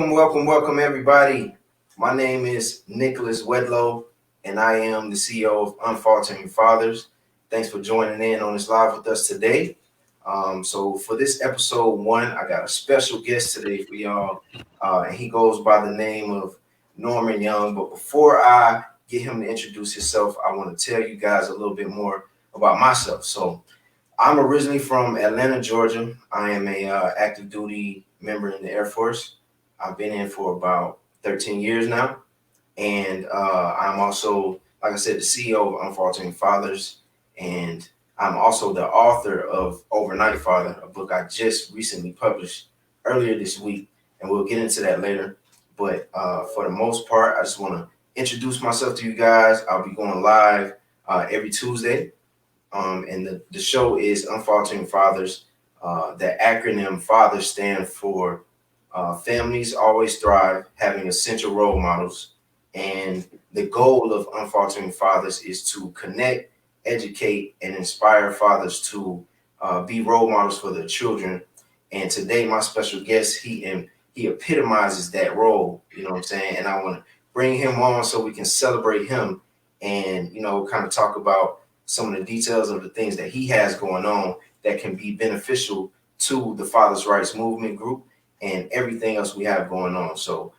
Welcome, everybody. My name is Nicholas Wedlow, and I am the CEO of Unfaltering Fathers. Thanks for joining in on this live with us today. So for this episode 1, I got a special guest today for y'all, and he goes by the name of Norman Young. But before I get him to introduce himself, I want to tell you guys a little bit more about myself. So I'm originally from Atlanta, Georgia. I am a active duty member in the Air Force. I've been in for about 13 years now. And I'm also, like I said, the CEO of Unfaltering Fathers. And I'm also the author of Overnight Father, a book I just recently published earlier this week. And we'll get into that later. But for the most part, I just want to introduce myself to you guys. I'll be going live every Tuesday. And the show is Unfaltering Fathers. The acronym FATHER stands for Families Always Thrive, Having Essential Role Models. And the goal of Unfaltering Fathers is to connect, educate, and inspire fathers to be role models for their children. And today, my special guest, he epitomizes that role, you know what I'm saying? And I want to bring him on so we can celebrate him and, kind of talk about some of the details of the things that he has going on that can be beneficial to the Fathers' Rights Movement group and everything else we have going on. So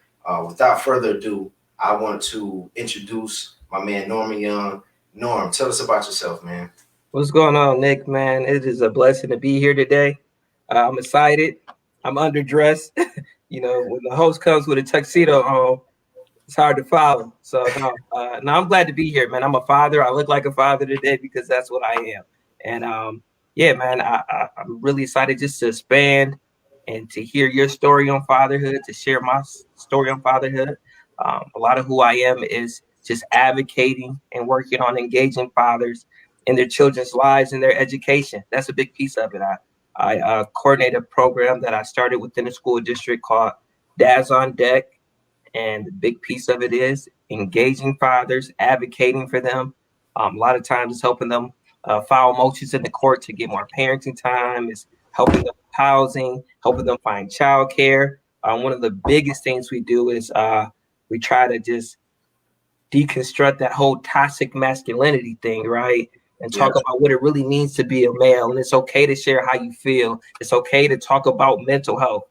without further ado, I want to introduce my man, Norman Young. Norm, tell us about yourself, man. What's going on, Nick, man? It is a blessing to be here today. I'm excited. I'm underdressed. When the host comes with a tuxedo on, it's hard to follow. So no, I'm glad to be here, man. I'm a father. I look like a father today because that's what I am. And yeah, man, I'm really excited just to expand and to hear your story on fatherhood, to share my story on fatherhood. A lot of who I am is just advocating and working on engaging fathers in their children's lives and their education. That's a big piece of it. I coordinate a program that I started within a school district called Dads on Deck. And the big piece of it is engaging fathers, advocating for them. A lot of times it's helping them file motions in the court to get more parenting time. It's helping them with housing, helping them find childcare. One of the biggest things we do is we try to just deconstruct that whole toxic masculinity thing, right? And talk about what it really means to be a male. And it's okay to share how you feel. It's okay to talk about mental health.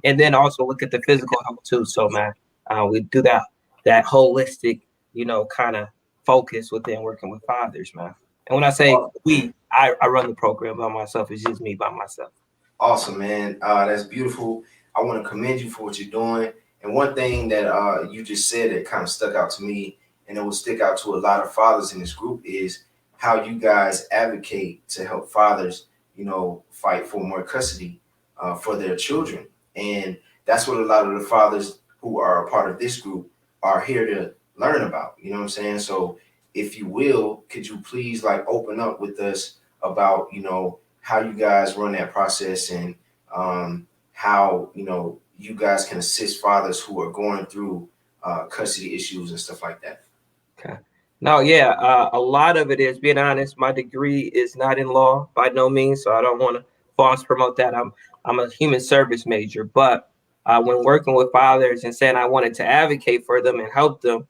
And then also look at the physical health too. So, man, we do that holistic, kind of focus within working with fathers, man. And when I say I run the program by myself. It's just me by myself. Awesome, man. That's beautiful. I want to commend you for what you're doing. And one thing that you just said that kind of stuck out to me, and it will stick out to a lot of fathers in this group, is how you guys advocate to help fathers, fight for more custody for their children. And that's what a lot of the fathers who are a part of this group are here to learn about. You know what I'm saying? So if you will, could you please open up with us about, how you guys run that process and how, you guys can assist fathers who are going through custody issues and stuff like that. Okay. No, yeah, a lot of it is, being honest, my degree is not in law by no means, so I don't want to false promote that. I'm a human service major, but when working with fathers and saying I wanted to advocate for them and help them,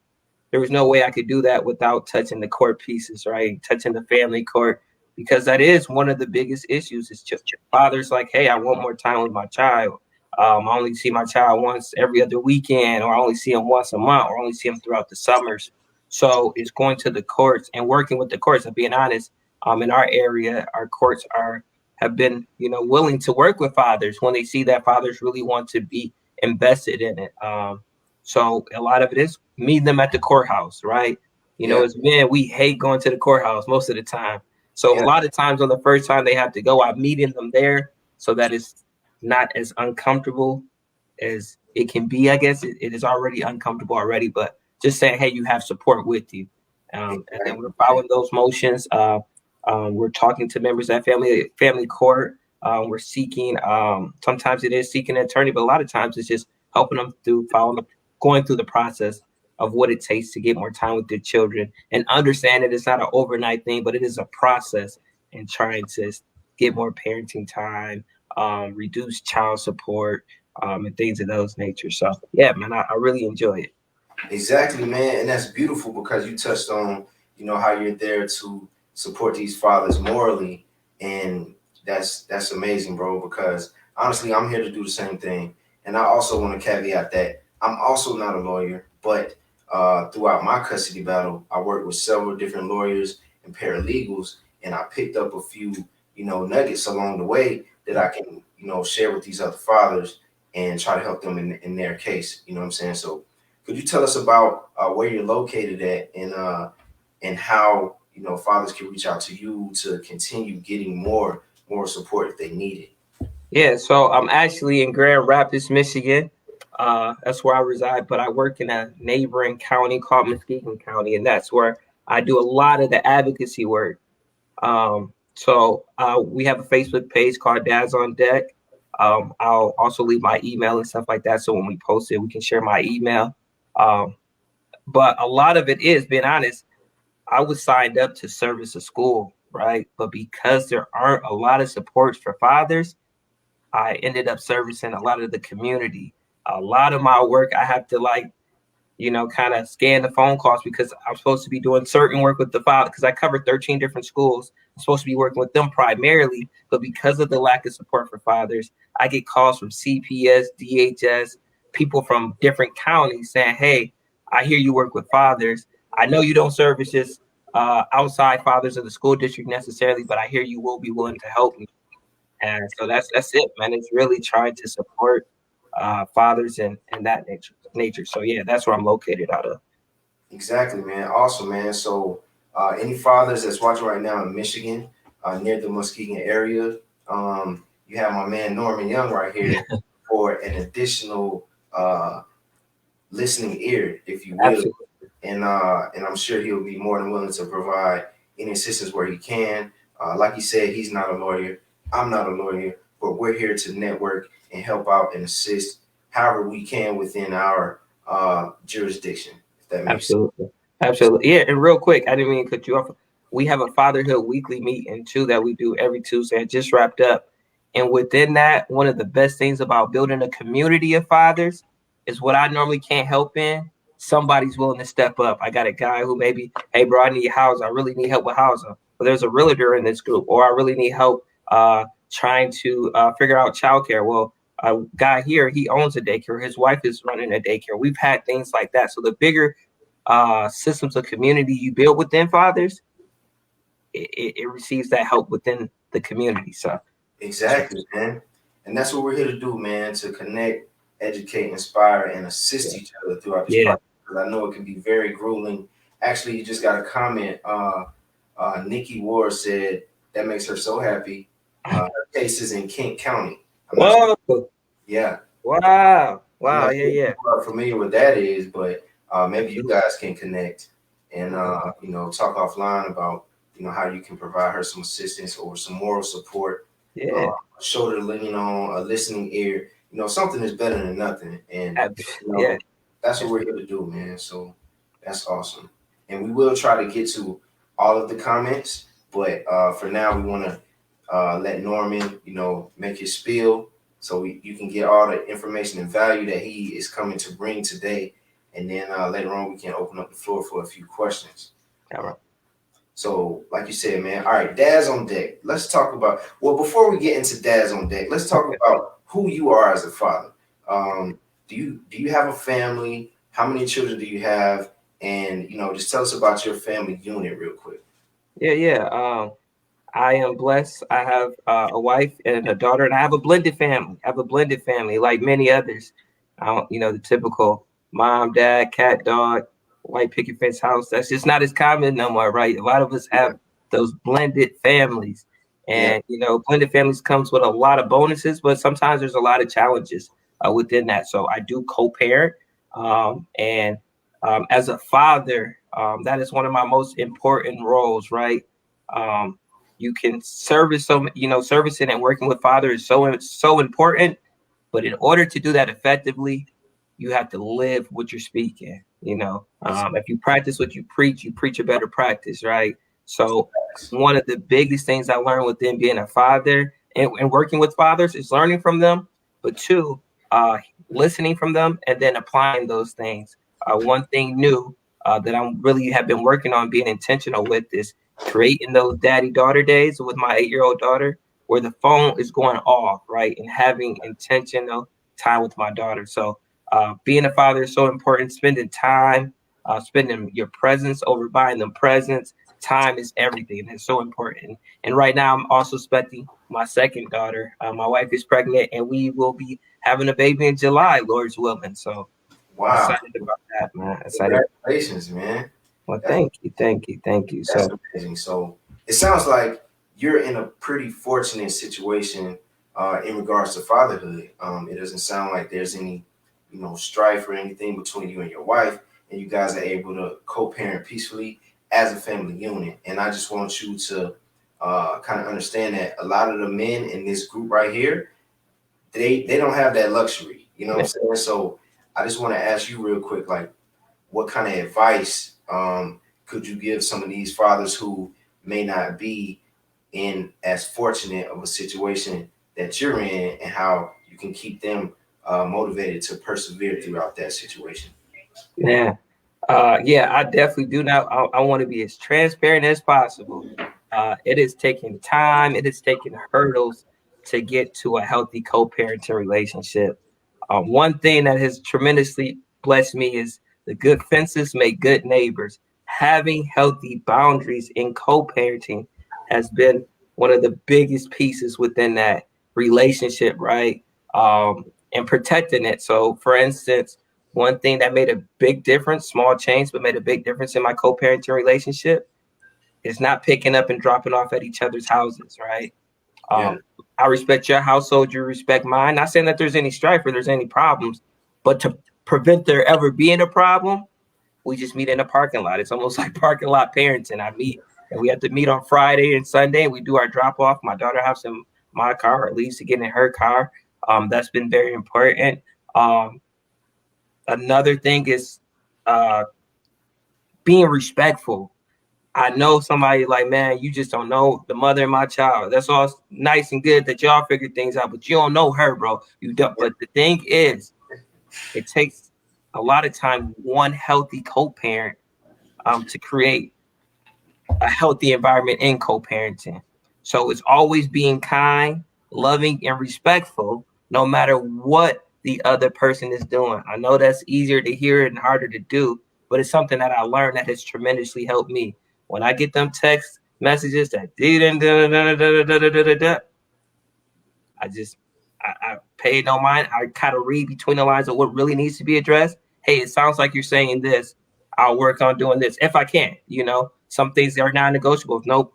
there was no way I could do that without touching the court pieces, right? Touching the family court, because that is one of the biggest issues. It's just fathers like, hey, I want more time with my child. I only see my child once every other weekend, or I only see him once a month, or I only see him throughout the summers. So it's going to the courts and working with the courts. And being honest, in our area, our courts have been, willing to work with fathers when they see that fathers really want to be invested in it. So a lot of it is meeting them at the courthouse, right? As men, we hate going to the courthouse most of the time. So a lot of times on the first time they have to go, I'm meeting them there so that it's not as uncomfortable as it can be. I guess it is already uncomfortable already, but just saying, hey, you have support with you. And then we're following those motions. We're talking to members of that family court. We're seeking, sometimes it is seeking an attorney, but a lot of times it's just helping them going through the process of what it takes to get more time with their children and understand that it's not an overnight thing, but it is a process and trying to get more parenting time, reduce child support, and things of those nature. So yeah, man, I really enjoy it. Exactly, man, and that's beautiful because you touched on, how you're there to support these fathers morally, and that's amazing, bro. Because honestly, I'm here to do the same thing, and I also want to caveat that I'm also not a lawyer, but throughout my custody battle, I worked with several different lawyers and paralegals, and I picked up a few, nuggets along the way that I can, share with these other fathers and try to help them in their case. You know what I'm saying? So could you tell us about where you're located at, and how fathers can reach out to you to continue getting more support if they need it? Yeah, so I'm actually in Grand Rapids, Michigan. That's where I reside, but I work in a neighboring county called Muskegon County, and that's where I do a lot of the advocacy work. So we have a Facebook page called Dads on Deck. I'll also leave my email and stuff like that, so when we post it, we can share my email. Um, but a lot of it is, being honest, I was signed up to service a school, right? But because there aren't a lot of supports for fathers, I ended up servicing a lot of the community. A lot of my work, I have to kind of scan the phone calls because I'm supposed to be doing certain work with the father because I cover 13 different schools. I'm supposed to be working with them primarily, but because of the lack of support for fathers, I get calls from CPS, DHS, people from different counties saying, "Hey, I hear you work with fathers. I know you don't service just outside fathers of the school district necessarily, but I hear you will be willing to help me." And so that's it, man. It's really trying to support fathers and that nature. So yeah, that's where I'm located out of. Exactly, man. Awesome, man. So, any fathers that's watching right now in Michigan, near the Muskegon area, you have my man Norman Young right here for an additional listening ear, if you will. Absolutely. And I'm sure he'll be more than willing to provide any assistance where he can. Like you said, he's not a lawyer. I'm not a lawyer, but we're here to network and help out and assist however we can within our jurisdiction, if that makes sense. Absolutely. Absolutely. Yeah. And real quick, I didn't mean to cut you off. We have a fatherhood weekly meeting too that we do every Tuesday. I just wrapped up. And within that, one of the best things about building a community of fathers is what I normally can't help in. Somebody's willing to step up. I got a guy who maybe, hey, bro, I need housing. I really need help with housing. But there's a realtor in this group, or I really need help trying to figure out childcare. Well, a guy here, he owns a daycare. His wife is running a daycare. We've had things like that. So the bigger systems of community you build within fathers, it receives that help within the community. So, Exactly, man. And that's what we're here to do, man, to connect, educate, inspire, and assist each other throughout this yeah, process. Because I know it can be very grueling. Actually, you just got a comment. Nikki Ward said that makes her so happy. Her case is in Kent County. I'm not sure. whoa, Yeah. I'm wow, not yeah, sure if yeah, you are familiar with that is, but maybe you absolutely, guys can connect and yeah, talk offline about how you can provide her some assistance or some moral support, uh, yeah, a shoulder to lean on, a listening ear. Something is better than nothing, and yeah, that's what we're here to do, man. So that's awesome, and we will try to get to all of the comments, but for now we want to let Norman, make his spiel so you can get all the information and value that he is coming to bring today. And then later on, we can open up the floor for a few questions. all Uh, right. so, like you said, man, all right, Dads on Deck. Let's talk about, well, before we get into Dads on Deck, let's talk about who you are as a father. Do you have a family? How many children do you have? And, just tell us about your family unit real quick. Yeah, yeah. I am blessed. I have a wife and a daughter, and I have a blended family. I have a blended family, like many others. I don't, the typical mom, dad, cat, dog, white picket fence house. That's just not as common no more, right? A lot of us Yeah. have those blended families, Yeah. and blended families comes with a lot of bonuses, but sometimes there's a lot of challenges within that. So I do co-parent, and as a father, that is one of my most important roles, right? Um, you can service servicing and working with father is so important, but in order to do that effectively, you have to live what you're speaking. If you practice what you preach a better practice, right? So one of the biggest things I learned within being a father and working with fathers is learning from them, but two, uh, listening from them, and then applying those things. One thing new that I'm really have been working on being intentional with is creating those daddy-daughter days with my 8-year-old daughter where the phone is going off, right? And having intentional time with my daughter. So being a father is so important, spending time, spending your presence over buying them presents. Time is everything. It's so important. And right now, I'm also expecting my second daughter. My wife is pregnant, and we will be having a baby in July, Lord's willing. So Wow. excited about that, man. Excited. Congratulations, man. Well, That's thank you, thank you, thank you. that's So amazing. So it sounds like you're in a pretty fortunate situation in regards to fatherhood. It doesn't sound like there's any, strife or anything between you and your wife, and you guys are able to co-parent peacefully as a family unit. And I just want you to kind of understand that a lot of the men in this group right here, they don't have that luxury. You know what I'm saying? So I just want to ask you real quick, like, what kind of advice could you give some of these fathers who may not be in as fortunate of a situation that you're in, and how you can keep them motivated to persevere throughout that situation? yeah, yeah, I definitely do now. I want to be as transparent as possible. It is taking time. It is taking hurdles to get to a healthy co-parenting relationship. One thing that has tremendously blessed me is the good fences make good neighbors. Having healthy boundaries in co-parenting has been one of the biggest pieces within that relationship, right? And protecting it. So, for instance, one thing that made a big difference, small change, but made a big difference in my co-parenting relationship is not picking up and dropping off at each other's houses, right? Yeah, Um, I respect your household, you respect mine. Not saying that there's any strife or there's any problems, but to prevent there ever being a problem, we just meet in a parking lot. It's almost like parking lot parenting. I meet and we have to meet on Friday and Sunday. And we do our drop off. My daughter house in my car, or leaves to get in her car. That's been very important. Um, Another thing is uh, being respectful. I know somebody like, man, you just don't know the mother of my child. That's all nice and good that y'all figure things out, but you don't know her, bro. You don't. But the thing is, it takes a lot of time, one healthy co-parent, to create a healthy environment in co-parenting. So it's always being kind, loving, and respectful, no matter what the other person is doing. I know that's easier to hear and harder to do, but it's something that I learned that has tremendously helped me. When I get them text messages that I just I pay no mind. I kind of read between the lines of what really needs to be addressed. Hey, it sounds like you're saying this. I'll work on doing this if I can. Some things are non-negotiable. Nope.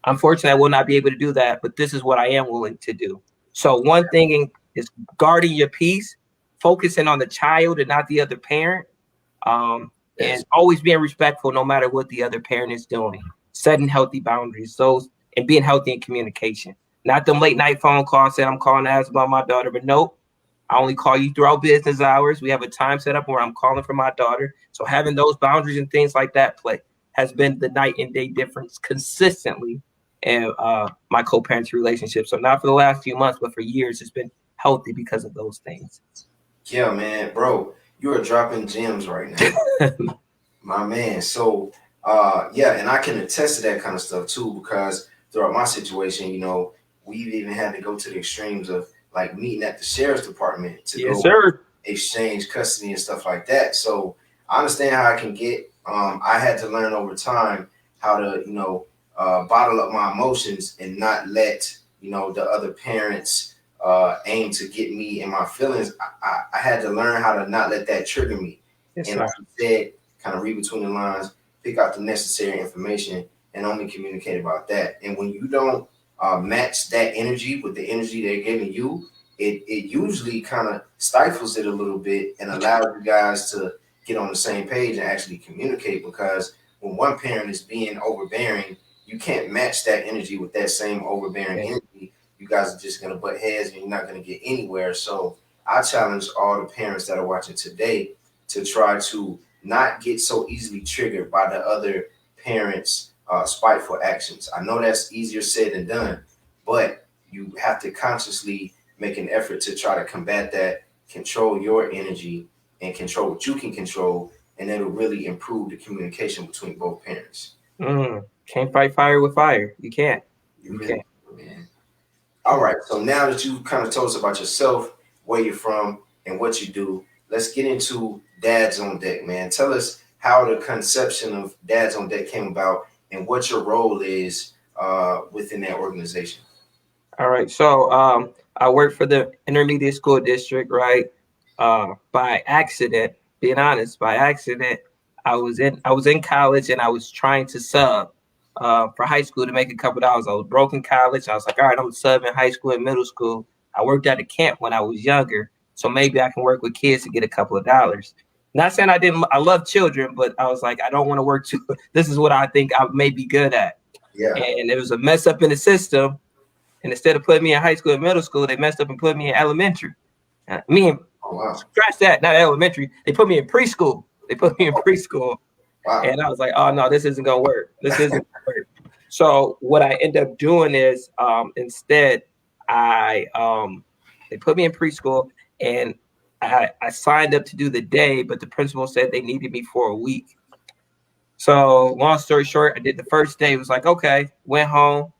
Unfortunately, I will not be able to do that, but this is what I am willing to do. So one thing is guarding your peace, focusing on the child and not the other parent, yes, and always being respectful no matter what the other parent is doing, setting healthy boundaries, those and being healthy in communication. Not them late night phone calls saying I'm calling to ask about my daughter, but nope. I only call you throughout business hours. We have a time set up where I'm calling for my daughter. So having those boundaries and things like that play has been the night and day difference consistently in my co-parenting relationship. So not for the last few months, but for years, it's been healthy because of those things. yeah, man, bro, you are dropping gems right now, my man. So, yeah, and I can attest to that kind of stuff too, because throughout my situation, we've even had to go to the extremes of like meeting at the sheriff's department to Yes, go sir. exchange custody and stuff like that. So I understand how I can get. I had to learn over time how to, bottle up my emotions and not let the other parents aim to get me and my feelings. I had to learn how to not let that trigger me. Yes, And like sir. you said, kind of read between the lines, pick out the necessary information, and only communicate about that. And when you don't match that energy with the energy they're giving you, it usually kind of stifles it a little bit and allows you guys to get on the same page and actually communicate. Because when one parent is being overbearing, you can't match that energy with that same overbearing Yes. energy. You guys are just going to butt heads and you're not going to get anywhere. So I challenge all the parents that are watching today to try to not get so easily triggered by the other parents' spiteful actions. I know that's easier said than done, but you have to consciously make an effort to try to combat that control your energy and control what you can control, and it'll really improve the communication between both parents. Can't fight fire with fire. You can't. You You really, can't. man. All right. So now that you kind of told us about yourself, where you're from, and what you do, let's get into Dads on Deck, man. Tell us how the conception of Dads on Deck came about and what your role is within that organization. All right. So I work for the intermediate school district, right? By accident, being honest, by accident, I was in college and I was trying to sub for high school to make a couple dollars. I was broke in college. I was like, all right, I'm subbing high school and middle school. I worked at a camp when I was younger, so maybe I can work with kids to get a couple of dollars. Not saying I didn't. I love children, but I was like, I don't want to work too. This is what I think I may be good at, Yeah. and there was a mess up in the system. And instead of putting me in high school and middle school, they messed up and put me in elementary. Me and Oh, wow. scratch that, not elementary. They put me in preschool. They put me in preschool. Wow. And I was like, oh no, this isn't gonna work. This isn't gonna work. So what I end up doing is instead I they put me in preschool and I signed up to do the day, but the principal said they needed me for a week. So long story short, I did the first day. It was like, okay, went home,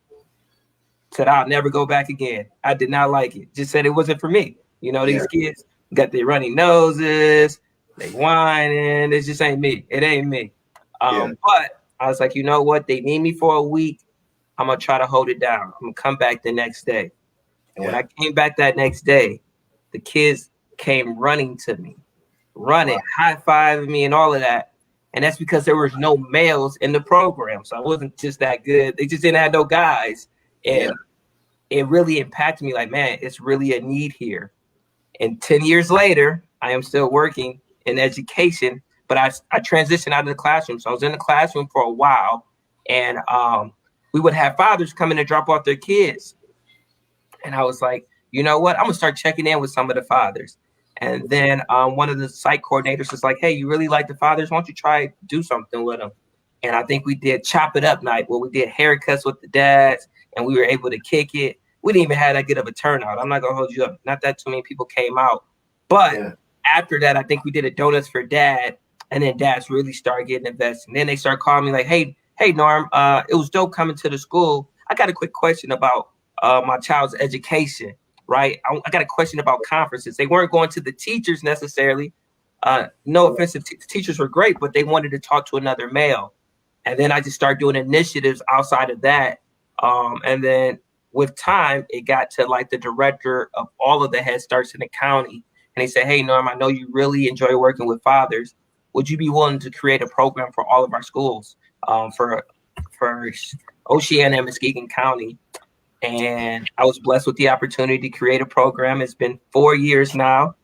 said I'll never go back again. I did not like it. Just said it wasn't for me. You know, Yeah. these kids got their runny noses, they whining. It just ain't me. It ain't me. Yeah. But I was like, you know what? They need me for a week. I'm gonna try to hold it down. I'm gonna come back the next day. And when Yeah. I came back that next day, the kids came running to me, running, Wow. high fiving me, and all of that. And that's because there was no males in the program, so I wasn't just that good. They just didn't have no guys, Yeah. and it really impacted me. Like, man, it's really a need here. And 10 years later, I am still working in education, but I transitioned out of the classroom. So I was in the classroom for a while, and we would have fathers come in and drop off their kids. And I was like, you know what? I'm gonna start checking in with some of the fathers. And then one of the site coordinators was like, hey, you really like the fathers? Why don't you try do something with them? And I think we did chop it up night where we did haircuts with the dads and we were able to kick it. We didn't even have that good of a turnout. I'm not gonna hold you up. Not that too many people came out. But Yeah. after that, I think we did a donuts for dad, and then dads really started getting invested. And then they started calling me like, hey, Norm, it was dope coming to the school. I got a quick question about my child's education, right? I got a question about conferences. They weren't going to the teachers necessarily. No offense, the teachers were great, but they wanted to talk to another male. And then I just started doing initiatives outside of that. And then with time, it got to like the director of all of the Head Starts in the county. And he said, hey, Norm, I know you really enjoy working with fathers. Would you be willing to create a program for all of our schools for Oceana and Muskegon County? And I was blessed with the opportunity to create a program. It's been 4 years now.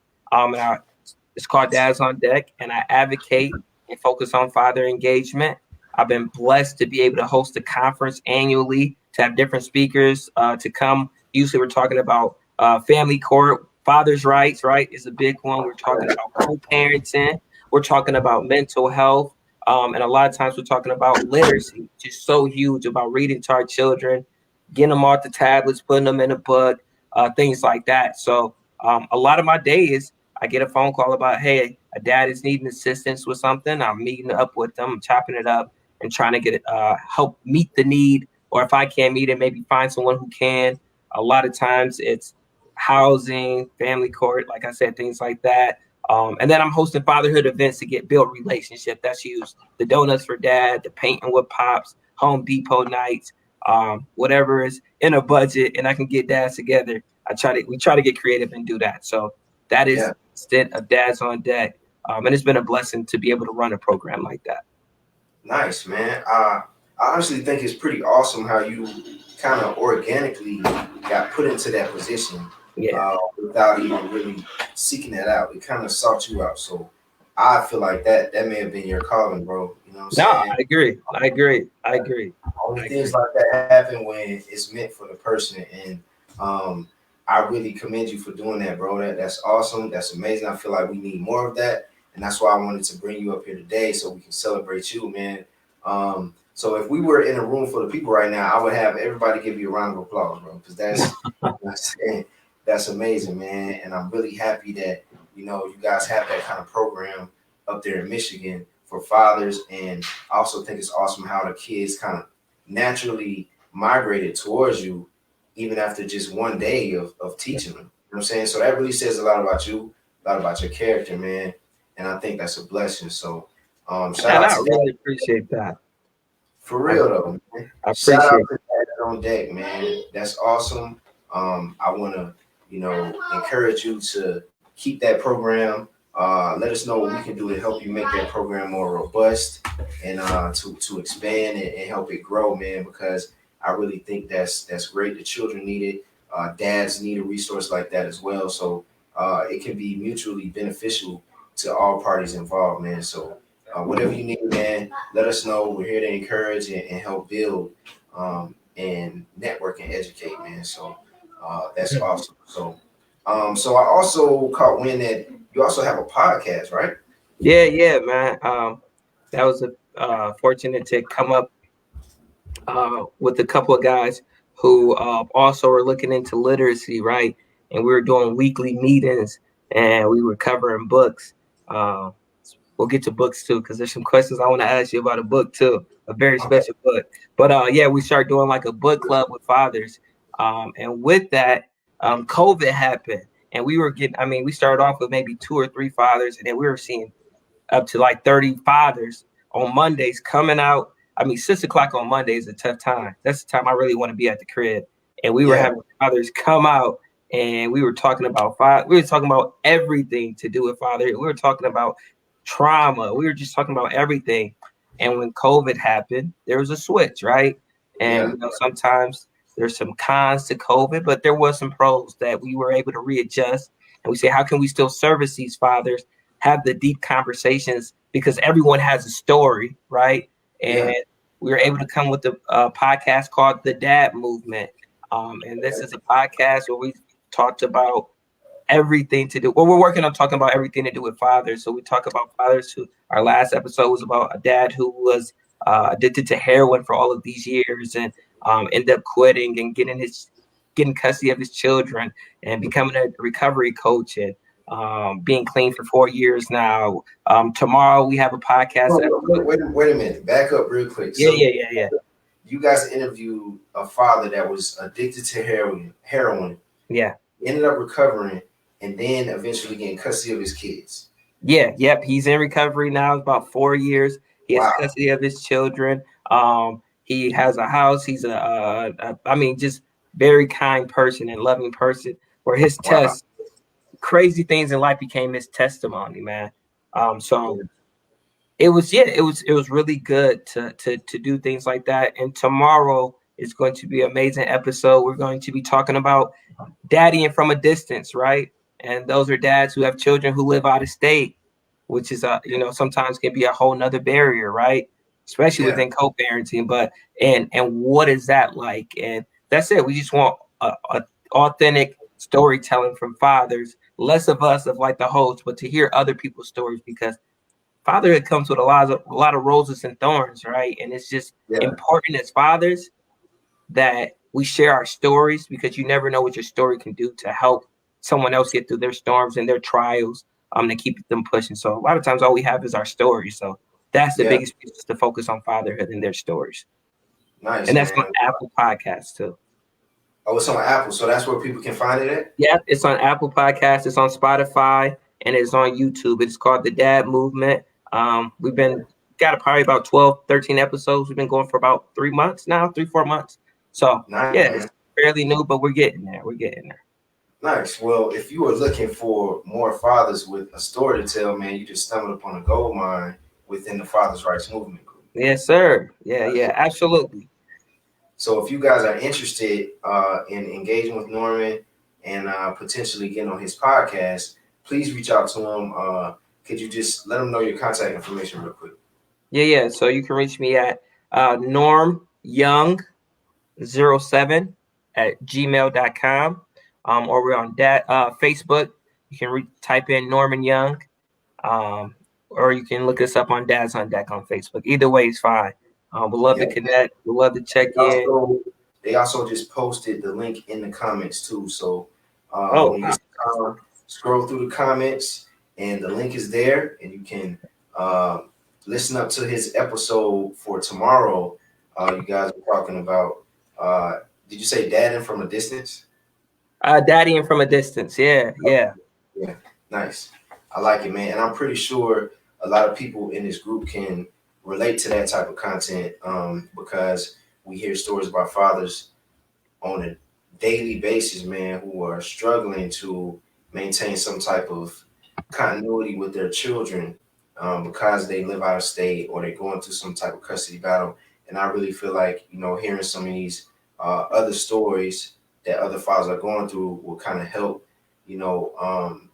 It's called Dads on Deck, and I advocate and focus on father engagement. I've been blessed to be able to host a conference annually, to have different speakers to come. Usually, we're talking about family court, father's rights, right, is a big one. We're talking about co-parenting. We're talking about mental health. And a lot of times we're talking about literacy, which is so huge, about reading to our children, getting them off the tablets, putting them in a book, things like that. So a lot of my days, I get a phone call about, hey, a dad is needing assistance with something. I'm meeting up with them, I'm chopping it up and trying to get it, help meet the need. Or if I can't meet it, maybe find someone who can. A lot of times it's housing, family court, like I said, things like that. And then I'm hosting fatherhood events to get build relationship. That's huge. The donuts for dad, the painting with pops, Home Depot nights, whatever is in a budget, and I can get dads together. We try to get creative and do that. So that is Yeah. instead of Dads on Deck, and it's been a blessing to be able to run a program like that. Nice, man. I honestly think it's pretty awesome how you kind of organically got put into that position Yeah. without even really seeking that out. It kind of sought you out. So I feel like that may have been your calling, bro. You know what No, I'm I saying? agree. I agree. I agree. Only I things agree. like that happen when it's meant for the person. And um, I really commend you for doing that, bro. That's awesome. That's amazing. I feel like we need more of that. And that's why I wanted to bring you up here today so we can celebrate you, man. So if we were in a room full of people right now, I would have everybody give you a round of applause, bro, because that's amazing, man. And I'm really happy that you guys have that kind of program up there in Michigan for fathers, and I also think it's awesome how the kids kind of naturally migrated towards you even after just one day of teaching them. You know what I'm saying? So that really says a lot about you, a lot about your character, man. And I think that's a blessing. So shout And out I to really that. appreciate that. For I, real though, man. I Shout out appreciate to that on deck, man. That's awesome. I wanna, encourage you to keep that program. Let us know what we can do to help you make that program more robust and to expand and help it grow, man, because I really think that's great. The children need it. Dads need a resource like that as well. So it can be mutually beneficial to all parties involved, man. So whatever you need, man, let us know. We're here to encourage and help build and network and educate, man. So that's it. awesome. So I also caught wind that you also have a podcast, right? Yeah, man. That was a fortunate to come up with a couple of guys who also are looking into literacy, right? And we were doing weekly meetings and we were covering books. Uh, we'll get to books too, because there's some questions I want to ask you about a book too, a very Okay. special book. But yeah, we started doing like a book club with fathers. And with that, COVID happened. And we were getting, I mean, we started off with maybe 2 or 3 fathers, and then we were seeing up to like 30 fathers on Mondays coming out. I mean, 6 o'clock on Monday is a tough time. That's the time I really want to be at the crib. And we were Yeah, having fathers come out, and we were talking about we were talking about everything to do with father. We were talking about trauma. We were just talking about everything. And when COVID happened, there was a switch, right? And yeah, sometimes there's some cons to COVID, but there was some pros that we were able to readjust. And we say, how can we still service these fathers, have the deep conversations, because everyone has a story, right? yeah. And we were able to come with a podcast called The Dad Movement. And this is a podcast where we talked about everything to do. Well, we're working on talking about everything to do with fathers. So we talk about fathers who, our last episode was about a dad who was addicted to heroin for all of these years and ended up quitting and getting custody of his children and becoming a recovery coach and being clean for 4 years now. Tomorrow we have a podcast Oh, episode. wait a minute. Back up real quick. Yeah, So yeah, yeah, yeah. you guys interviewed a father that was addicted to heroin, Yeah. ended up recovering, and then eventually getting custody of his kids. Yeah, yep. He's in recovery now. It's about 4 years. He has Wow. custody of his children. He has a house. He's I mean, just very kind person and loving person. Where his Wow. crazy things in life became his testimony, man. So it was really good to do things like that. And tomorrow is going to be an amazing episode. We're going to be talking about daddying from a distance, right? And those are dads who have children who live out of state, which is sometimes can be a whole nother barrier, right? Especially Yeah. within co-parenting. But and what is that like? And that's it. We just want a authentic storytelling from fathers, less of us of like the host, but to hear other people's stories, because fatherhood comes with a lot of roses and thorns, right? And it's just Yeah. important as fathers that we share our stories, because you never know what your story can do to help someone else get through their storms and their trials, to keep them pushing. So a lot of times all we have is our story. So that's the Yeah. biggest piece, is to focus on fatherhood and their stories. And Nice, that's on man. Apple Podcasts too. Oh, it's on Apple, so that's where people can find it at. Yeah, it's on Apple Podcasts, it's on Spotify, and it's on YouTube. It's called The Dad Movement. We've been got probably about 12, 13 episodes. We've been going for about 3 months now, 3, 4 months. So Nice, yeah, man. it's fairly new, but we're getting there. We're getting there. Nice. Well, if you are looking for more fathers with a story to tell, man, you just stumbled upon a gold mine within the Fathers' Rights Movement group. Yes, sir. Yeah, absolutely. So if you guys are interested in engaging with Norman and potentially getting on his podcast, please reach out to him. Could you just let him know your contact information real quick? Yeah. So you can reach me at normyoung07@gmail.com. Or we're on Facebook. You can type in Norman Young. Or you can look us up on Dad's on Deck on Facebook. Either way is fine. We'd love to Yeah. connect. We'd love to check They in. also, they also just posted the link in the comments too. So Oh, when you get some time, scroll through the comments and the link is there, and you can uh, listen up to his episode for tomorrow. You guys are talking about. Did you say dadding from a distance? Daddying from a distance. Yeah, yeah. Yeah, nice. I like it, man. And I'm pretty sure a lot of people in this group can relate to that type of content because we hear stories about fathers on a daily basis, man, who are struggling to maintain some type of continuity with their children because they live out of state or they're going through some type of custody battle. And I really feel like, hearing some of these other stories that other fathers are going through will kind of help, you know, um,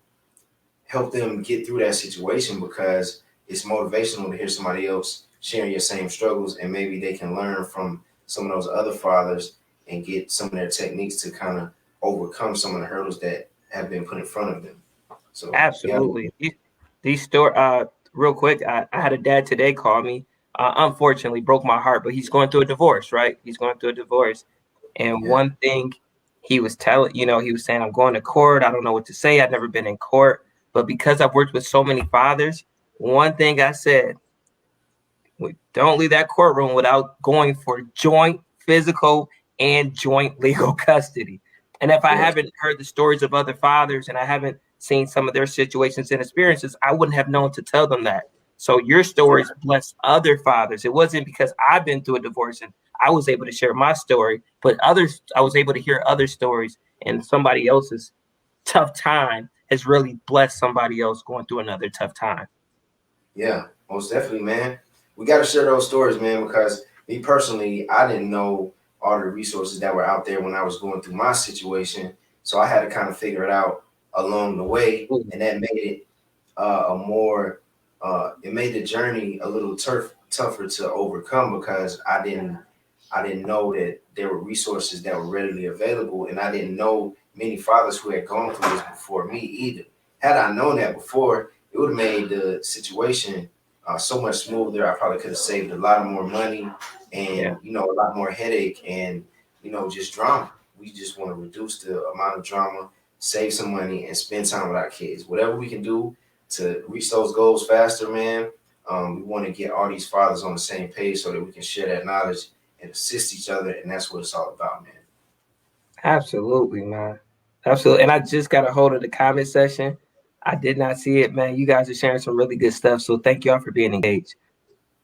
help them get through that situation because it's motivational to hear somebody else sharing your same struggles and maybe they can learn from some of those other fathers and get some of their techniques to kind of overcome some of the hurdles that have been put in front of them. So yeah, Absolutely. These story. Real quick, I had a dad today call me. Unfortunately, broke my heart, but he's going through a divorce. Right, he's going through a divorce, and yeah, one thing he was telling, he was saying, "I'm going to court. I don't know what to say. I've never been in court, but because I've worked with so many fathers, one thing I said, we don't leave that courtroom without going for joint physical and joint legal custody. And if I yeah, haven't heard the stories of other fathers and I haven't seen some of their situations and experiences, I wouldn't have known to tell them that. So your stories bless other fathers. It wasn't because I've been through a divorce and I was able to share my story, but others, I was able to hear other stories, and somebody else's tough time has really blessed somebody else going through another tough time. yeah, most definitely, man. We got to share those stories, man, because me personally, I didn't know all the resources that were out there when I was going through my situation. So I had to kind of figure it out along the way, and that made it a more it made the journey a little tougher to overcome because I didn't know that there were resources that were readily available, and I didn't know many fathers who had gone through this before me either. Had I known that before, it would have made the situation so much smoother. I probably could have saved a lot more money Yeah, and a lot more headache and just drama. We just want to reduce the amount of drama, save some money, and spend time with our kids. Whatever we can do to reach those goals faster, man. We want to get all these fathers on the same page so that we can share that knowledge and assist each other, and that's what it's all about, man. absolutely, man. Absolutely. And I just got a hold of the comment section. I did not see it, man. You guys are sharing some really good stuff. So thank y'all for being engaged.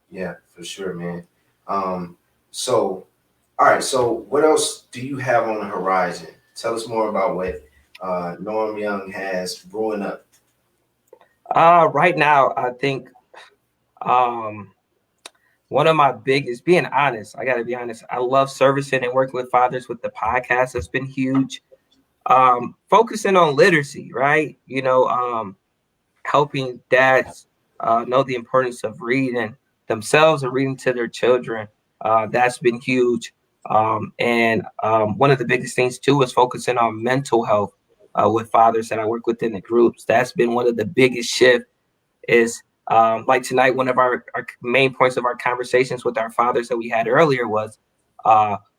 Yeah, for sure, man. Um, so, all right. So, what else do you have on the horizon? Tell us more about what Norm Young has brewing up. Right now, I think um one of my biggest, being honest, I gotta be honest, I love servicing and working with fathers with the podcast. That's been huge. Focusing on literacy, right? Helping dads know the importance of reading themselves and reading to their children. That's been huge. And one of the biggest things too is focusing on mental health with fathers that I work with in the groups. That's been one of the biggest shifts is like tonight, one of our main points of our conversations with our fathers that we had earlier was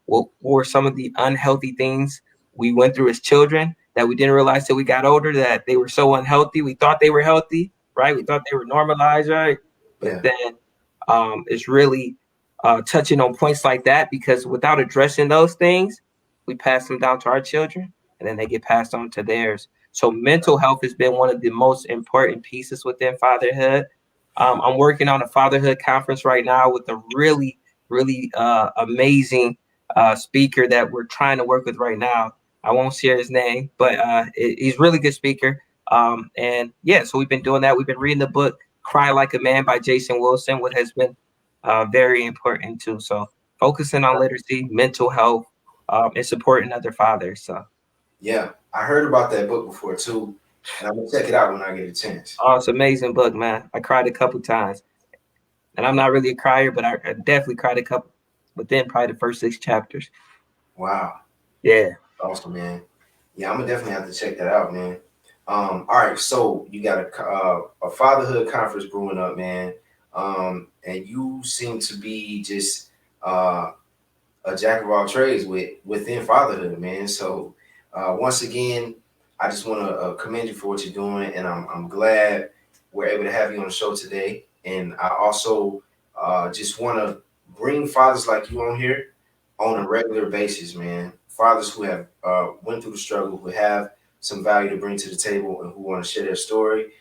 what were some of the unhealthy things we went through as children that we didn't realize till we got older that they were so unhealthy. We thought they were healthy, right? We thought they were normalized, right? But Yeah, then it's really touching on points like that because without addressing those things, we pass them down to our children and then they get passed on to theirs. So mental health has been one of the most important pieces within fatherhood. I'm working on a fatherhood conference right now with a really, really amazing speaker that we're trying to work with right now. I won't share his name, but he's a really good speaker. And yeah, so we've been doing that. We've been reading the book "Cry Like a Man" by Jason Wilson, what has been very important too. So focusing on literacy, mental health, and supporting other fathers. So yeah. I heard about that book before too, and I'm gonna check it out when I get a chance. oh, it's an amazing book, man. I cried a couple times, and I'm not really a crier, but I definitely cried a couple within probably the first 6 chapters. Wow, Yeah. awesome, man. Yeah, I'm gonna definitely have to check that out, man. All right, so you got a fatherhood conference brewing up, man, and you seem to be just a jack of all trades within fatherhood, man. So once again, I just want to commend you for what you're doing, and I'm glad we're able to have you on the show today. And I also just want to bring fathers like you on here on a regular basis, man. Fathers who have went through the struggle, who have some value to bring to the table, and who want to share their story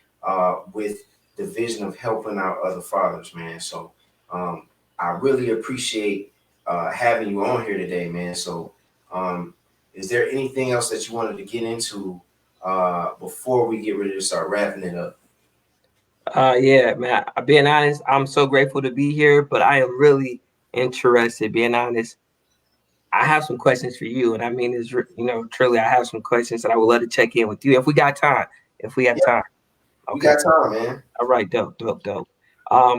with the vision of helping out other fathers, man. So um, I really appreciate having you on here today, man. So um, is there anything else that you wanted to get into before we get ready to start wrapping it up? Yeah, man. Being honest, I'm so grateful to be here, but I am really interested. Being honest, I have some questions for you, and I mean this, truly, I have some questions that I would love to check in with you if we got time. If we have Yeah, time, we okay. got time, man. All right, dope, dope, dope.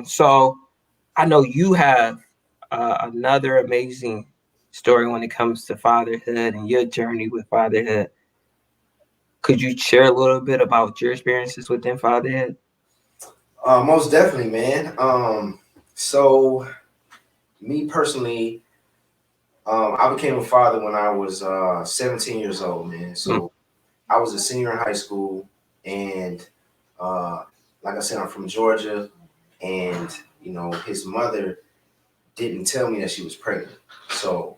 So I know you have another amazing story when it comes to fatherhood and your journey with fatherhood. Could you share a little bit about your experiences within fatherhood? Most definitely, man. So me personally, I became a father when I was 17 years old, man. Mm, So I was a senior in high school, and uh, like I said, I'm from Georgia, and his mother didn't tell me that she was pregnant. So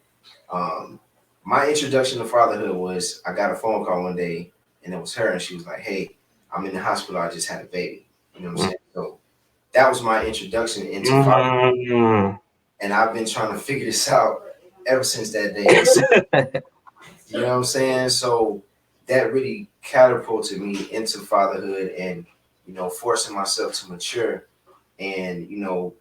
um, my introduction to fatherhood was I got a phone call one day, and it was her, and she was like, "Hey, I'm in the hospital. I just had a baby." You know what I'm mm, saying? So that was my introduction into father, mm. and I've been trying to figure this out ever since that day. You know what I'm saying? So that really catapulted me into fatherhood, and forcing myself to mature and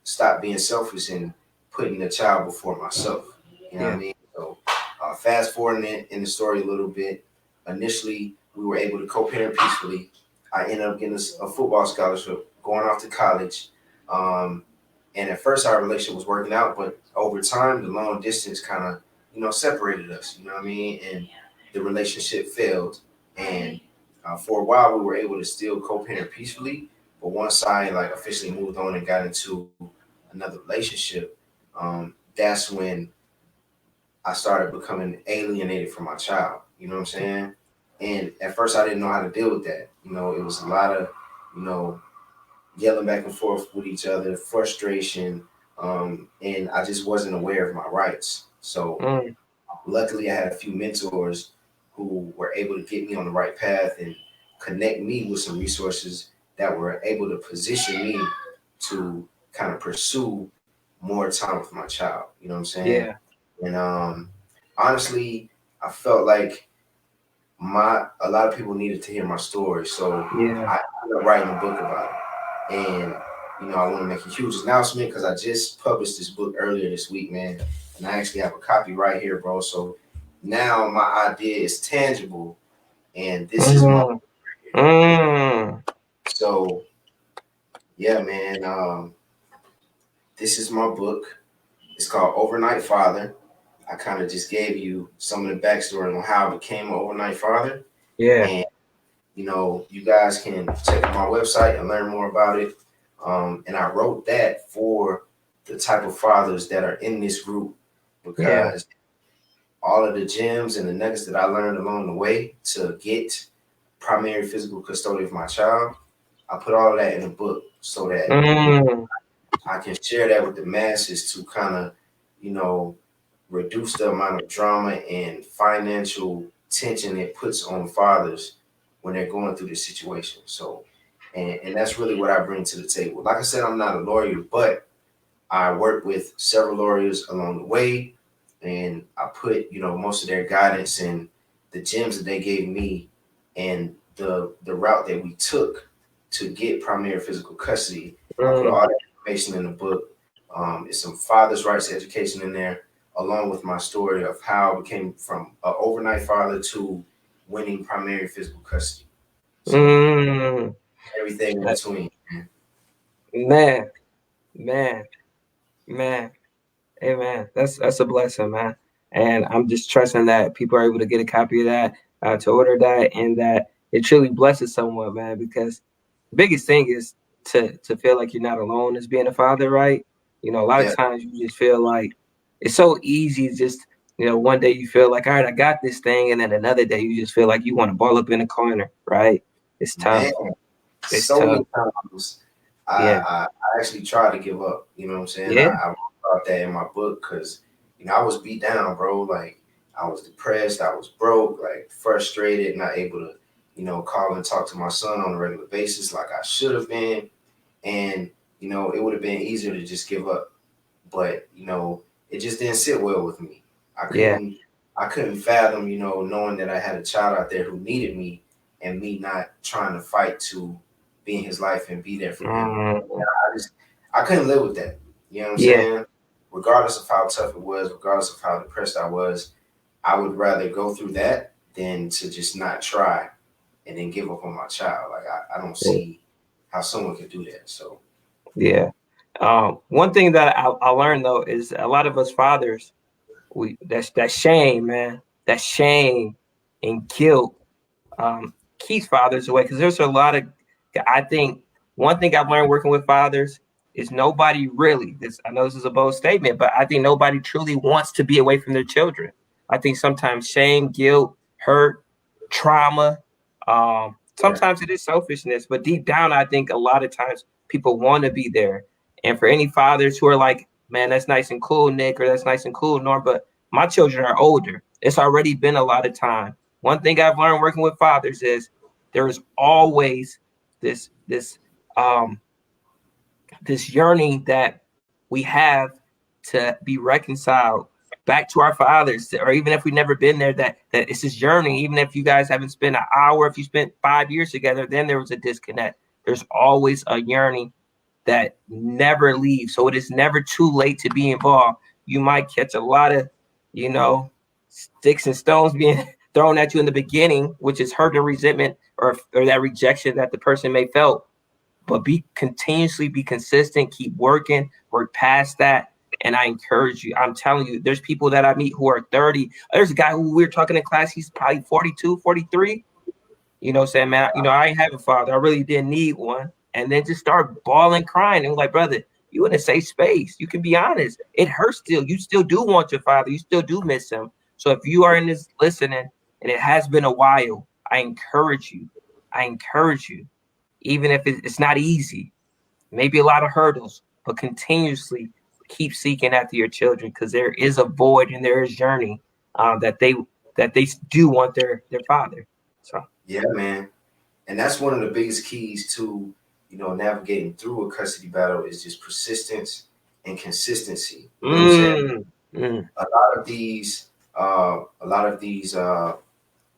stop being selfish and putting the child before myself. You know what I Yeah, mean? So fast forwarding in the story a little bit. Initially, we were able to co-parent peacefully. I ended up getting a football scholarship, going off to college. Um, and at first, our relationship was working out, but over time, the long distance kind of separated us. You know what I mean? And the relationship failed. And for a while, we were able to still co-parent peacefully, but once I like officially moved on and got into another relationship, that's when I started becoming alienated from my child. You know what I'm saying? And at first, I didn't know how to deal with that. It was a lot of, you know, yelling back and forth with each other, frustration, and I just wasn't aware of my rights. So mm, luckily, I had a few mentors who were able to get me on the right path and connect me with some resources that were able to position me to kind of pursue more time with my child. You know what I'm saying? yeah, And honestly, I felt like a lot of people needed to hear my story, so yeah. I ended up writing a book about it. And I want to make a huge announcement because I just published this book earlier this week, man, and I actually have a copy right here, bro. So now my idea is tangible, and this is my Mm, mm. so yeah, man. This is my book. It's called Overnight Father. I kind of just gave you some of the backstory on how I became an overnight father, Yeah, and you guys can check out my website and learn more about it. And I wrote that for the type of fathers that are in this group yeah. because all of the gems and the nuggets that I learned along the way to get primary physical custodian of my child, I put all of that in a book so that Mm, I can share that with the masses to kind of, you know, reduce the amount of drama and financial tension it puts on fathers when they're going through this situation. So, and that's really what I bring to the table. Like I said, I'm not a lawyer, but I work with several lawyers along the way, and I put most of their guidance and the gems that they gave me, and the route that we took to get primary physical custody. I put mm. all that information in the book. It's some father's rights education in there, along with my story of how I became from an overnight father to winning primary physical custody. So Mm. everything in Uh, between. Man, man, man. Hey, man, that's a blessing, man. And I'm just trusting that people are able to get a copy of that, to order that, and that it truly blesses someone, man. Because the biggest thing is to feel like you're not alone as being a father, right? A lot of Yeah, times you just feel like it's so easy just You know, one day you feel like, all right, I got this thing, and then another day you just feel like you want to ball up in a corner, right? It's tough. Man, It's so tough. many times Yeah. I actually tried to give up. You know what I'm saying? Yeah. I wrote about that in my book because, I was beat down, bro. Like, I was depressed, I was broke, like frustrated, not able to, call and talk to my son on a regular basis like I should have been. And, it would have been easier to just give up. But, it just didn't sit well with me. I Yeah. couldn't I couldn't fathom, knowing that I had a child out there who needed me and me not trying to fight to be in his life and be there for him. Mm, I couldn't live with that. You know what I'm yeah. saying? Regardless of how tough it was, regardless of how depressed I was, I would rather go through that than to just not try and then give up on my child. Like, I don't see how someone could do that. So Yeah. One thing that I learned though is a lot of us fathers, that's that shame, man. That shame and guilt keeps fathers away because there's a lot of. I think one thing I've learned working with fathers is nobody really. This I know this is a bold statement, but I think nobody truly wants to be away from their children. I think sometimes shame, guilt, hurt, trauma. yeah, Sometimes it is selfishness, but deep down, I think a lot of times people want to be there. And for any fathers who are like, "Man, that's nice and cool, Nick," or "That's nice and cool, Norm," but my children are older. It's already been a lot of time. One thing I've learned working with fathers is there is always this this um this yearning that we have to be reconciled back to our fathers, or even if we've never been there, that it's this journey. Even if you guys haven't spent an hour, if you spent 5 years together, then there was a disconnect. There's always a yearning that never leaves. So it is never too late to be involved. You might catch a lot of, you know, sticks and stones being thrown at you in the beginning, which is hurt and resentment or that rejection that the person may felt. But be consistent, keep working, work past that. And I encourage you. I'm telling you, there's people that I meet who are 30. There's a guy who we were talking in class, he's probably 42, 43. You know what I'm saying, man? You know, I ain't have a father. I really didn't need one. And then just start bawling, crying. And like, brother, you in a safe space. You can be honest. It hurts still. You still do want your father. You still do miss him. So if you are in this listening and it has been a while, I encourage you. I encourage you, even if it's not easy, maybe a lot of hurdles, but continuously keep seeking after your children because there is a void and there is journey that they do want their father. So yeah, man. And that's one of the biggest keys to, navigating through a custody battle is just persistence and consistency. You know what I'm saying? mm, mm, A lot of these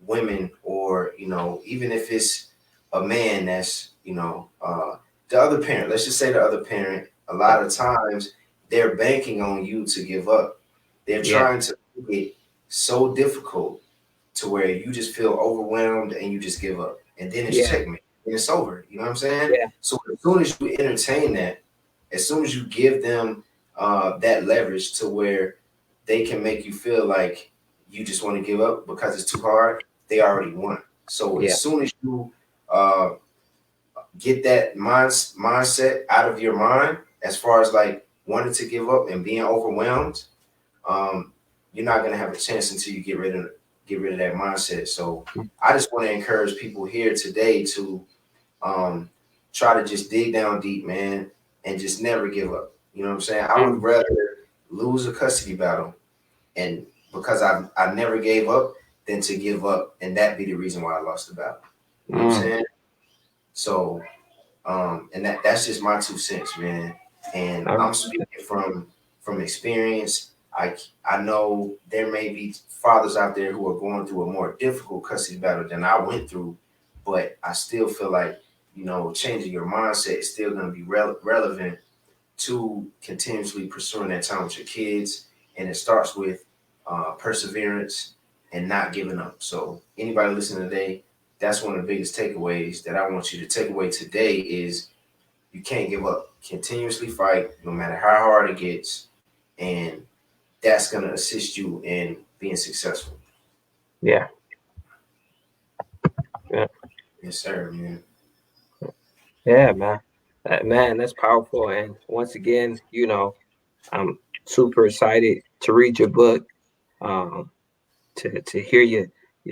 women, or even if it's a man that's the other parent, let's just say the other parent, a lot of times they're banking on you to give up. They're yeah, trying to make it so difficult to where you just feel overwhelmed and you just give up, and then it's yeah, checkmate and it's over. You know what I'm saying? yeah, So as soon as you entertain that, as soon as you give them that leverage to where they can make you feel like you just want to give up because it's too hard, they already won. So yeah, as soon as you uh, get that mindset out of your mind, as far as like wanting to give up and being overwhelmed, um, you're not gonna have a chance until you get rid of that mindset. So I just want to encourage people here today to um, try to just dig down deep, man, and just never give up. You know what I'm saying? I would mm, rather lose a custody battle and because I never gave up than to give up and that be the reason why I lost the battle. You know what I'm mm, saying? So and that's just my 2 cents, man. And I I'm respect speaking from experience. I know there may be fathers out there who are going through a more difficult custody battle than I went through, but I still feel like changing your mindset is still going to be relevant to continuously pursuing that time with your kids, and it starts with perseverance and not giving up. So anybody listening today, that's one of the biggest takeaways that I want you to take away today is you can't give up. Continuously fight, no matter how hard it gets, and that's going to assist you in being successful. yeah, yeah, Yes, sir, man. yeah, man. Man, that's powerful. And once again, I'm super excited to read your book. To hear your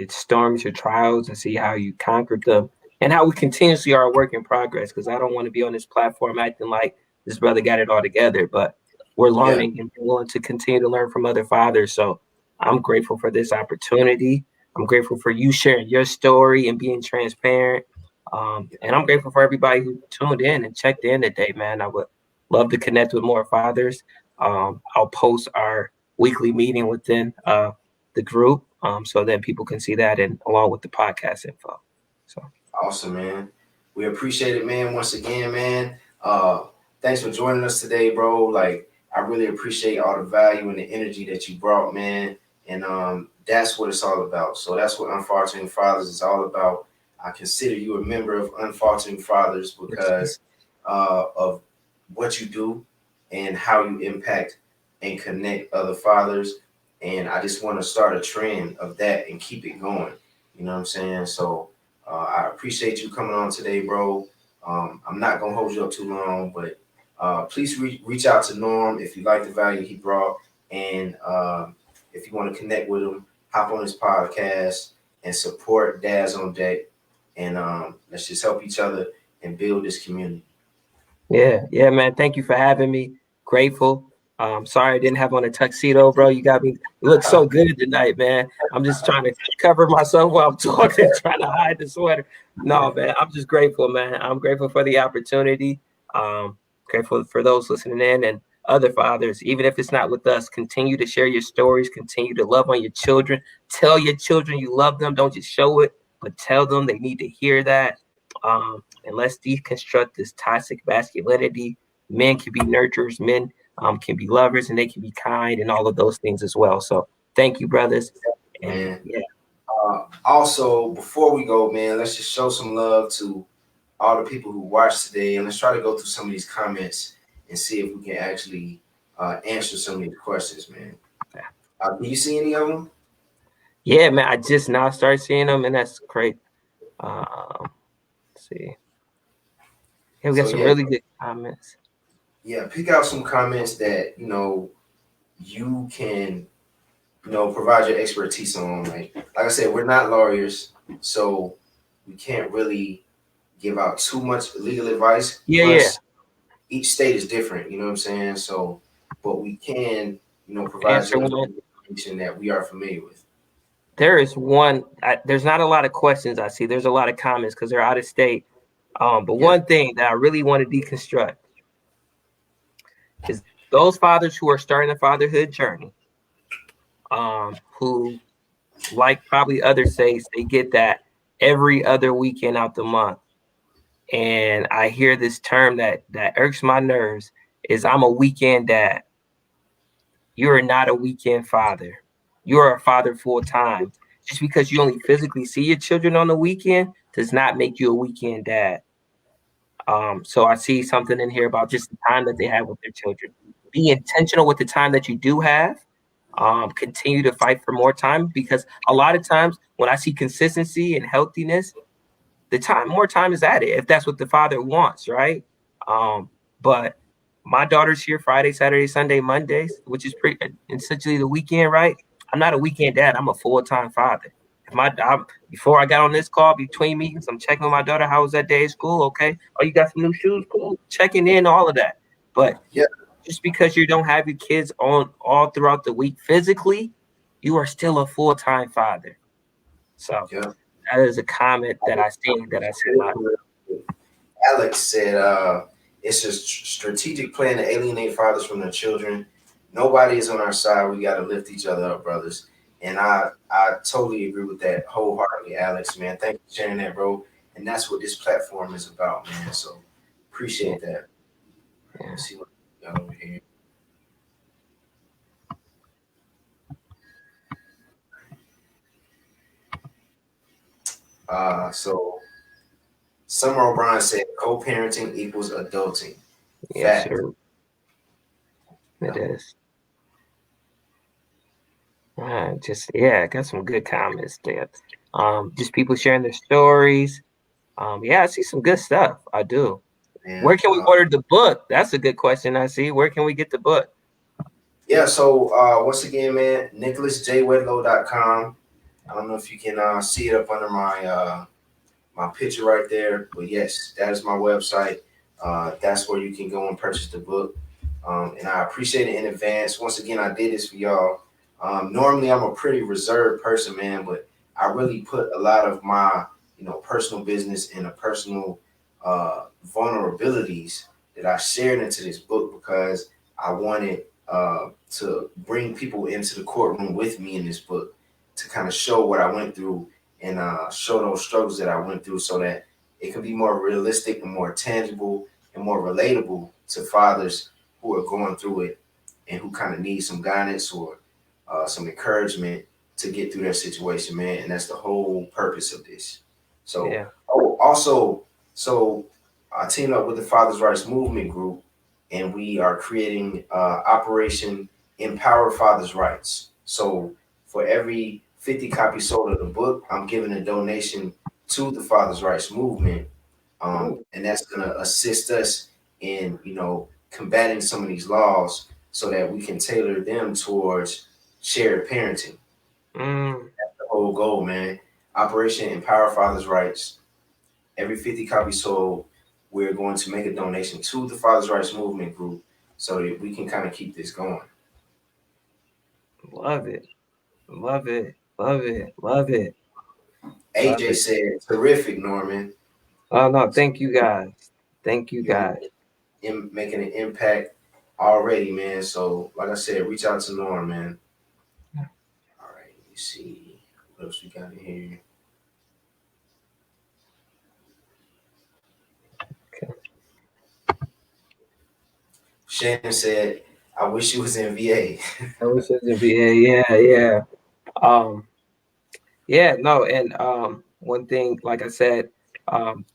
storms, your trials, and see how you conquered them, and how we continuously are a work in progress. Because I don't want to be on this platform acting like this brother got it all together, but we're Yeah. learning and willing to continue to learn from other fathers. So I'm grateful for this opportunity. I'm grateful for you sharing your story and being transparent. And I'm grateful for everybody who tuned in and checked in today, man. I would love to connect with more fathers. I'll post our weekly meeting within the group, so that people can see that and along with the podcast info. So Awesome, man. We appreciate it, man. Once again, man. Uh, Thanks for joining us today, bro. Like, I really appreciate all the value and the energy that you brought, man. And that's what it's all about. So that's what Unfaltering Fathers is all about. I consider you a member of Unfaltering Fathers yes, sir. because of what you do and how you impact and connect other fathers. And I just want to start a trend of that and keep it going. You know what I'm saying? So I appreciate you coming on today, bro. I'm not gonna hold you up too long, but please reach out to Norm if you like the value he brought, and if you want to connect with him, hop on his podcast and support Dads on Deck, and let's just help each other and build this community. Yeah, man. Thank you for having me. Grateful. Sorry I didn't have on a tuxedo, bro. You got me. You look so good tonight, man. I'm just trying to cover myself while I'm talking, trying to hide the sweater. No, man. I'm just grateful, man. I'm grateful for the opportunity. Um, Grateful for those listening in and other fathers. Even if it's not with us, continue to share your stories. Continue to love on your children. Tell your children you love them. Don't just show it, but tell them they need to hear that. And let's deconstruct this toxic masculinity. Men can be nurturers, men can be lovers, and they can be kind, and all of those things as well. So thank you, brothers. And Man. yeah, Also, before we go, man, let's just show some love to all the people who watched today, and let's try to go through some of these comments and see if we can actually answer some of these questions, man. Do you see any of them? yeah, man, I just now started seeing them, and that's great. Let's see. Yeah, we got So some yeah, really good comments. yeah, pick out some comments that you can provide your expertise on. Like I said, we're not lawyers, so we can't really give out too much legal advice. Yeah. Plus, each state is different. You know what I'm saying? So, but we can provide Answer you one. information that we are familiar with. There is one. There's not a lot of questions I see. There's a lot of comments because they're out of state. But Yeah, one thing that I really want to deconstruct is those fathers who are starting the fatherhood journey, who, like probably other states, they get that every other weekend out the month. And I hear this term that irks my nerves is I'm a weekend dad. You are not a weekend father. You are a father full time. Just because you only physically see your children on the weekend does not make you a weekend dad. So I see something in here about just the time that they have with their children. Be intentional with the time that you do have. Continue to fight for more time, because a lot of times when I see consistency and healthiness, more time is added if that's what the father wants, right? But my daughter's here Friday, Saturday, Sunday, Mondays, which is pretty essentially the weekend, right? I'm not a weekend dad. I'm a full-time father. If before I got on this call between meetings, I'm checking with my daughter. How was that day at school? Okay. Oh, you got some new shoes? Cool. Checking in, all of that. But yeah, just because you don't have your kids on all throughout the week physically, you are still a full-time father. So yeah. that is a comment that I see a lot. Alex said, "It's a strategic plan to alienate fathers from their children. Nobody is on our side. We got to lift each other up, brothers." And I totally agree with that wholeheartedly, Alex. Man, thank you for sharing that, bro. And that's what this platform is about, man. So Yeah, appreciate that. yeah. Let's see what we got over here. So Summer O'Brien said, "Co-parenting equals adulting." Yes, Fact. sir. It Yeah. is. I got some good comments there. Just people sharing their stories. Yeah, I see some good stuff. I do. Where And can we order the book? That's a good question. I see. Where can we get the book? Yeah, so once again, man, nicholasjwedlow.com. I don't know if you can see it up under my picture right there. But yes, that is my website. That's where you can go and purchase the book. And I appreciate it in advance. Once again, I did this for y'all. Normally, I'm a pretty reserved person, man, but I really put a lot of my, personal business and a personal vulnerabilities that I shared into this book because I wanted to bring people into the courtroom with me in this book to kind of show what I went through and show those struggles that I went through so that it could be more realistic and more tangible and more relatable to fathers who are going through it and who kind of need some guidance or some encouragement to get through their situation, man. And that's the whole purpose of this. So, Yeah. so I teamed up with the Fathers' Rights Movement Group, and we are creating Operation Empower Fathers' Rights. So, for every 50 copies sold of the book, I'm giving a donation to the Fathers' Rights Movement, Ooh. and that's going to assist us in, combating some of these laws so that we can tailor them towards shared parenting. Mm. The whole goal, man. Operation Empower Fathers' Rights. Every 50 copies sold, we're going to make a donation to the Fathers' Rights Movement Group so that we can kind of keep this going. Love it. Love it. Love it. Love it. Love AJ it. said, terrific, Norman. Oh no, thank you guys. Thank you You're guys. making an impact already, man. So, like I said, reach out to Norm, man. All right, let me see what else we got in here. Okay. Shannon said, I wish you was in VA. I wish it was VA. Yeah, yeah. Um, Yeah, no, and one thing, like I said,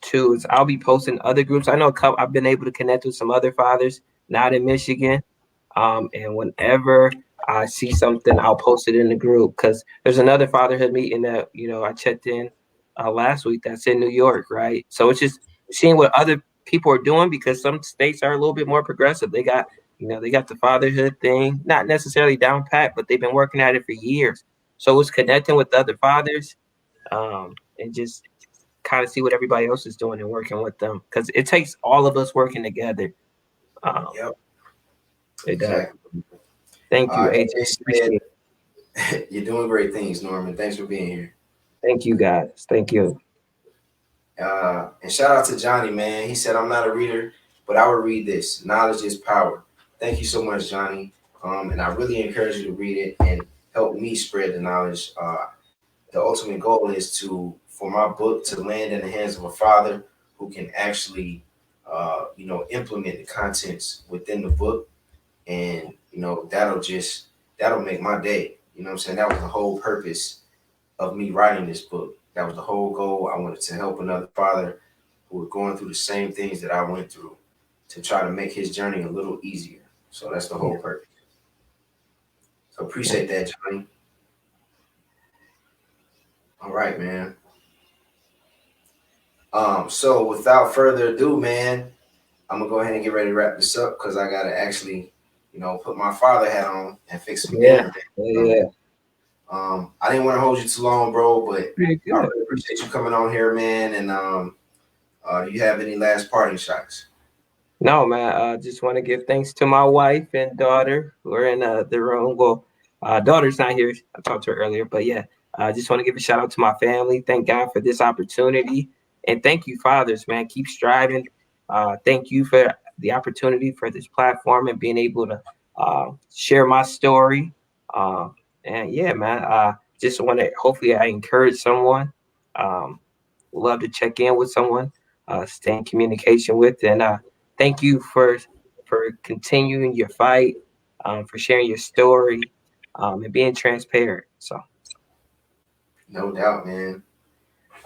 too, is I'll be posting other groups. I know I've been able to connect with some other fathers not in Michigan, and whenever I see something, I'll post it in the group because there's another fatherhood meeting that I checked in last week that's in New York, right? So it's just seeing what other people are doing because some states are a little bit more progressive. They got the fatherhood thing, not necessarily down pat, but they've been working at it for years. So it's connecting with other fathers, and just kind of see what everybody else is doing and working with them because it takes all of us working together. Um, Yep, it does. exactly. Thank you, AJ. AJ Appreciate it. said, you're doing great things, Norman. Thanks for being here. Thank you, guys. Thank you. And shout out to Johnny, man. He said, I'm not a reader, but I will read this. Knowledge is power. Thank you so much, Johnny. And I really encourage you to read it and help me spread the knowledge. The ultimate goal is for my book to land in the hands of a father who can actually, implement the contents within the book. And, that'll make my day. You know what I'm saying? That was the whole purpose of me writing this book. That was the whole goal. I wanted to help another father who was going through the same things that I went through to try to make his journey a little easier. So that's the Yeah. whole purpose. So Yeah. appreciate that, Johnny. All right, man. So without further ado, man, I'm gonna go ahead and get ready to wrap this up because I gotta actually, put my father hat on and fix some Yeah. dinner, man. Yeah. I didn't want to hold you too long, bro, but Pretty I good. really appreciate you coming on here, man. And do you have any last parting shots? No, man. I just want to give thanks to my wife and daughter who are in the room. Well, daughter's not here. I talked to her earlier, but yeah, I just want to give a shout out to my family. Thank God for this opportunity, and thank you, fathers, man. Keep striving. Thank you for the opportunity for this platform and being able to share my story. And yeah, man. Just want to hopefully I encourage someone. Um, Love to check in with someone, stay in communication with, and thank you for continuing your fight, for sharing your story, and being transparent. So No doubt, man.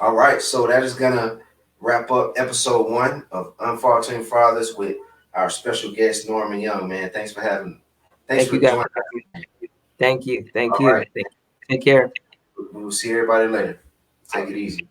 All right, so that is gonna wrap up episode 1 of Unfaltering Fathers with our special guest Norman Young. Man, thanks thank you for guys. joining. Thank you. Thank All you. right, Thank you. Take care. we will see everybody later. Take it easy.